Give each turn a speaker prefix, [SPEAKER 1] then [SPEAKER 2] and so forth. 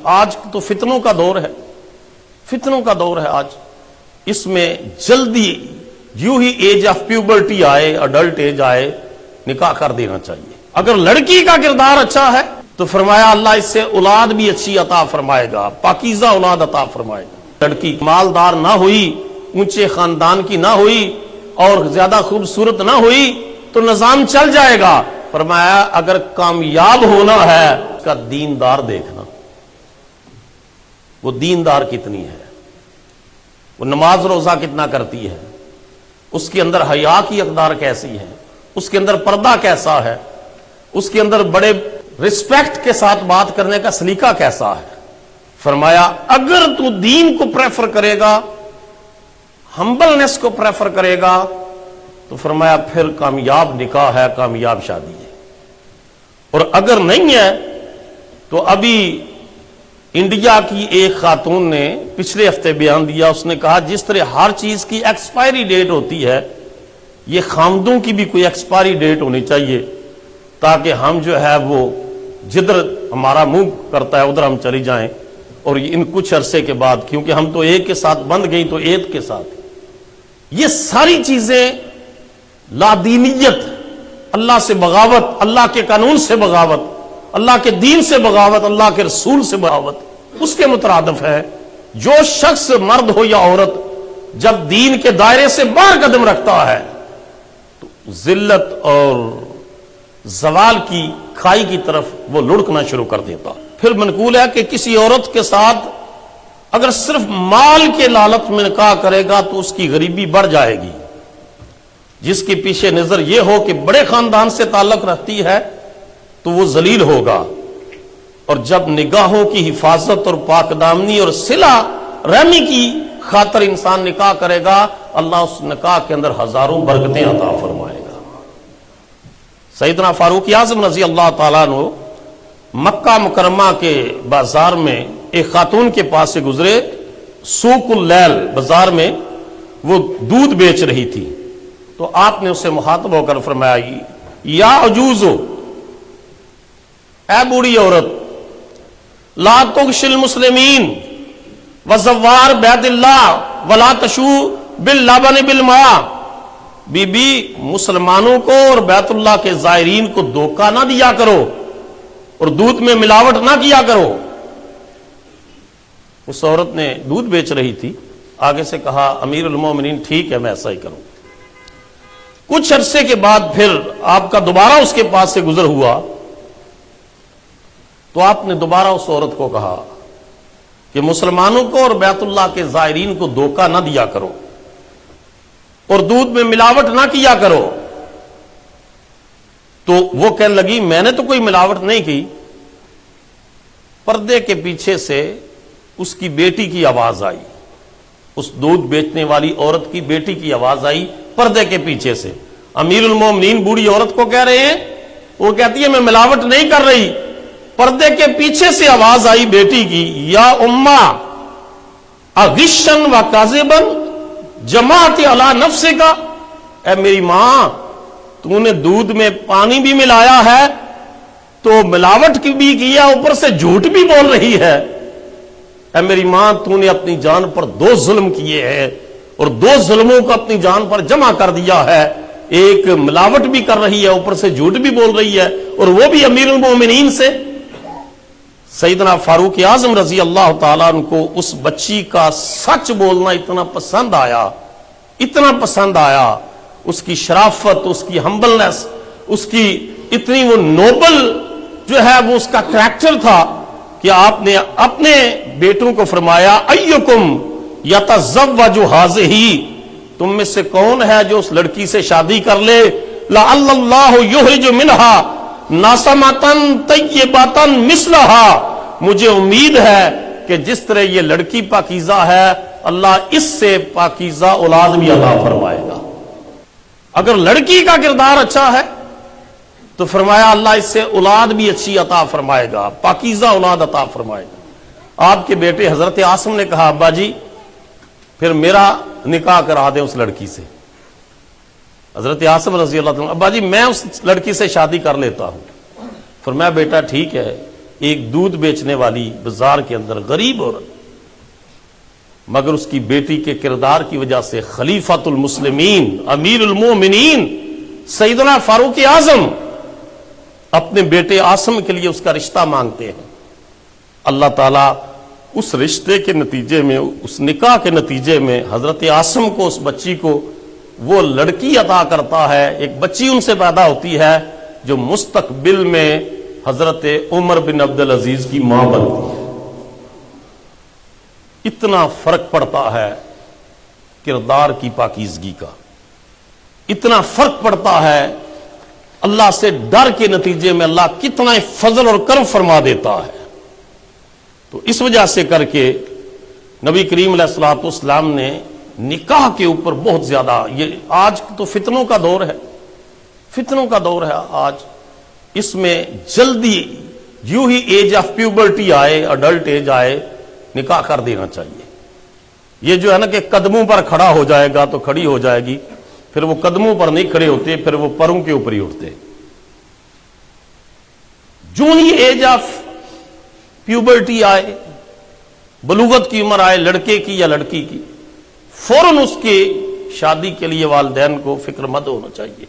[SPEAKER 1] آج تو فتنوں کا دور ہے، فتنوں کا دور ہے آج، اس میں جلدی یوں ہی ایج آف پیوبرٹی آئے، اڈلٹ ایج آئے، نکاح کر دینا چاہیے۔ اگر لڑکی کا کردار اچھا ہے تو فرمایا اللہ اس سے اولاد بھی اچھی عطا فرمائے گا، پاکیزہ اولاد عطا فرمائے گا۔ لڑکی مالدار نہ ہوئی، اونچے خاندان کی نہ ہوئی اور زیادہ خوبصورت نہ ہوئی تو نظام چل جائے گا۔ فرمایا اگر کامیاب ہونا ہے اس کا دیندار دیکھنا، وہ دیندار کتنی ہے، وہ نماز روزہ کتنا کرتی ہے، اس کے اندر حیا کی اقدار کیسی ہے، اس کے اندر پردہ کیسا ہے، اس کے اندر بڑے رسپیکٹ کے ساتھ بات کرنے کا سلیقہ کیسا ہے۔ فرمایا اگر تو دین کو پریفر کرے گا، ہمبلنس کو پریفر کرے گا تو فرمایا پھر کامیاب نکاح ہے، کامیاب شادی ہے۔ اور اگر نہیں ہے تو ابھی انڈیا کی ایک خاتون نے پچھلے ہفتے بیان دیا، اس نے کہا جس طرح ہر چیز کی ایکسپائری ڈیٹ ہوتی ہے، یہ خامدوں کی بھی کوئی ایکسپائری ڈیٹ ہونی چاہیے تاکہ ہم جو ہے وہ جدھر ہمارا منہ کرتا ہے ادھر ہم چلی جائیں، اور ان کچھ عرصے کے بعد، کیونکہ ہم تو ایک کے ساتھ بند گئی تو ایک کے ساتھ، یہ ساری چیزیں لادینیت، اللہ سے بغاوت، اللہ کے قانون سے بغاوت، اللہ کے دین سے بغاوت، اللہ کے رسول سے بغاوت، اس کے مترادف ہے۔ جو شخص مرد ہو یا عورت جب دین کے دائرے سے باہر قدم رکھتا ہے تو ذلت اور زوال کی کھائی کی طرف وہ لڑکنا شروع کر دیتا۔ پھر منقول ہے کہ کسی عورت کے ساتھ اگر صرف مال کے لالچ میں نکاح کرے گا تو اس کی غریبی بڑھ جائے گی، جس کے پیچھے نظر یہ ہو کہ بڑے خاندان سے تعلق رکھتی ہے تو وہ ذلیل ہوگا، اور جب نگاہوں کی حفاظت اور پاک دامنی اور صلہ رحمی کی خاطر انسان نکاح کرے گا، اللہ اس نکاح کے اندر ہزاروں برکتیں عطا فرمائے گا۔ سیدنا فاروق اعظم رضی اللہ تعالیٰ عنہ مکہ مکرمہ کے بازار میں ایک خاتون کے پاس سے گزرے، سوق اللیل بازار میں وہ دودھ بیچ رہی تھی، تو آپ نے اسے مخاطب ہو کر فرمایا یا عجوزو، اے بوڑھی عورت، لا تغش المسلمین وزوار بیت اللہ ولا تشو باللبن بالماء، بی بی مسلمانوں کو اور بیت اللہ کے زائرین کو دھوکہ نہ دیا کرو اور دودھ میں ملاوٹ نہ کیا کرو۔ اس عورت نے دودھ بیچ رہی تھی، آگے سے کہا امیر المومنین ٹھیک ہے میں ایسا ہی کروں۔ کچھ عرصے کے بعد پھر آپ کا دوبارہ اس کے پاس سے گزر ہوا تو آپ نے دوبارہ اس عورت کو کہا کہ مسلمانوں کو اور بیت اللہ کے زائرین کو دھوکہ نہ دیا کرو اور دودھ میں ملاوٹ نہ کیا کرو۔ تو وہ کہنے لگی میں نے تو کوئی ملاوٹ نہیں کی۔ پردے کے پیچھے سے اس کی بیٹی کی آواز آئی، اس دودھ بیچنے والی عورت کی بیٹی کی آواز آئی پردے کے پیچھے سے۔ امیر المومنین بوڑھی عورت کو کہہ رہے ہیں، وہ کہتی ہے میں ملاوٹ نہیں کر رہی۔ پردے کے پیچھے سے آواز آئی بیٹی کی، یا امہ اغشن و کاذبن جماعت علی نفسک، اے میری ماں تو نے دودھ میں پانی بھی ملایا ہے تو ملاوٹ بھی کیا، اوپر سے جھوٹ بھی بول رہی ہے۔ اے میری ماں تو نے اپنی جان پر 2 ظلم کیے ہیں اور 2 ظلموں کو اپنی جان پر جمع کر دیا ہے، ایک ملاوٹ بھی کر رہی ہے، اوپر سے جھوٹ بھی بول رہی ہے، اور وہ بھی امیر المومنین سے۔ سیدنا فاروق اعظم رضی اللہ تعالیٰ عنہ کو اس بچی کا سچ بولنا اتنا پسند آیا، اتنا پسند آیا، اس کی شرافت، اس کی ہمبلنس، اس کی اتنی وہ نوبل جو ہے وہ اس کا کریکٹر تھا کہ آپ نے اپنے بیٹوں کو فرمایا ایکم یتزوج ہذہ، تم میں سے کون ہے جو اس لڑکی سے شادی کر لے، لعل اللہ یخرج منہا ناسمۃ طیبۃ مثلہا، مجھے امید ہے کہ جس طرح یہ لڑکی پاکیزہ ہے اللہ اس سے پاکیزہ اولاد بھی عطا فرمائے گا۔ اگر لڑکی کا کردار اچھا ہے تو فرمایا اللہ اس سے اولاد بھی اچھی عطا فرمائے گا، پاکیزہ اولاد عطا فرمائے گا۔ آپ کے بیٹے حضرت عاصم نے کہا ابا جی پھر میرا نکاح کرا دیں اس لڑکی سے۔ حضرت عاصم رضی اللہ عنہ، ابا جی میں اس لڑکی سے شادی کر لیتا ہوں۔ فرمایا بیٹا ٹھیک ہے، ایک دودھ بیچنے والی بازار کے اندر غریب عورت، مگر اس کی بیٹی کے کردار کی وجہ سے خلیفۃ المسلمین امیر المومنین سیدنا فاروق اعظم اپنے بیٹے عاصم کے لیے اس کا رشتہ مانگتے ہیں۔ اللہ تعالیٰ اس رشتے کے نتیجے میں، اس نکاح کے نتیجے میں حضرت عاصم کو، اس بچی کو وہ لڑکی عطا کرتا ہے، ایک بچی ان سے پیدا ہوتی ہے جو مستقبل میں حضرت عمر بن عبد العزیز کی ماں بنتی ہے۔ اتنا فرق پڑتا ہے کردار کی پاکیزگی کا، اتنا فرق پڑتا ہے اللہ سے ڈر کے نتیجے میں اللہ کتنا فضل اور کرم فرما دیتا ہے۔ تو اس وجہ سے کر کے نبی کریم علیہ الصلوۃ والسلام نے نکاح کے اوپر بہت زیادہ، یہ آج تو فتنوں کا دور ہے، فتنوں کا دور ہے آج، اس میں جلدی یوں ہی ایج آف پیوبرٹی آئے، اڈلٹ ایج آئے، نکاح کر دینا چاہیے۔ یہ جو ہے نا کہ قدموں پر کھڑا ہو جائے گا تو کھڑی ہو جائے گی، پھر وہ قدموں پر نہیں کھڑے ہوتے، پھر وہ پروں کے اوپر ہی اٹھتے۔ جو ہی ایج آف پیوبرٹی آئے، بلوغت کی عمر آئے لڑکے کی یا لڑکی کی، فوراً اس کی شادی کے لیے والدین کو فکر مند ہونا چاہیے۔